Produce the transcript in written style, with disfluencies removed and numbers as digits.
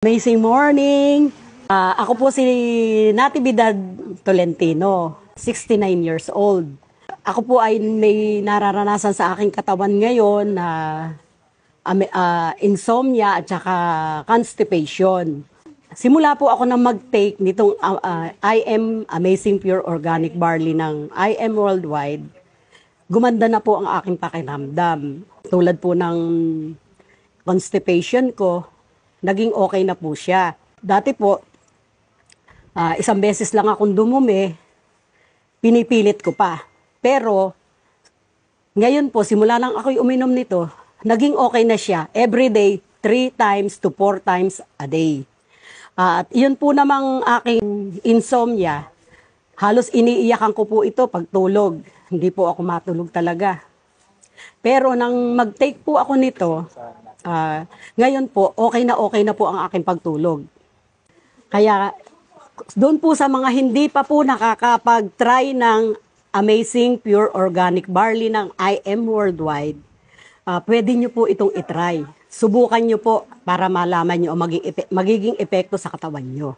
Amazing morning! Ako po si Natividad Tolentino, 69 years old. Ako po ay may nararanasan sa aking katawan ngayon na insomnia at saka constipation. Simula po ako na mag-take nitong IM Amazing Pure Organic Barley ng IM Worldwide, gumanda na po ang aking pakiramdam. Tulad po ng constipation ko, naging okay na po siya. Dati po, isang beses lang akong dumumi, pinipilit ko pa. Pero, ngayon po, simula lang ako'y uminom nito, naging okay na siya. Every day, 3 times to 4 times a day. At yun po namang aking insomnia, halos iniiyakan ko po ito pag tulog. Hindi po ako matulog talaga. Pero nang mag-take po ako nito, ngayon po, okay na po ang aking pagtulog. Kaya, doon po sa mga hindi pa po nakakapag-try ng Amazing Pure Organic Barley ng IM Worldwide, pwede nyo po itong itry. Subukan nyo po para malaman nyo ang magiging epekto sa katawan nyo.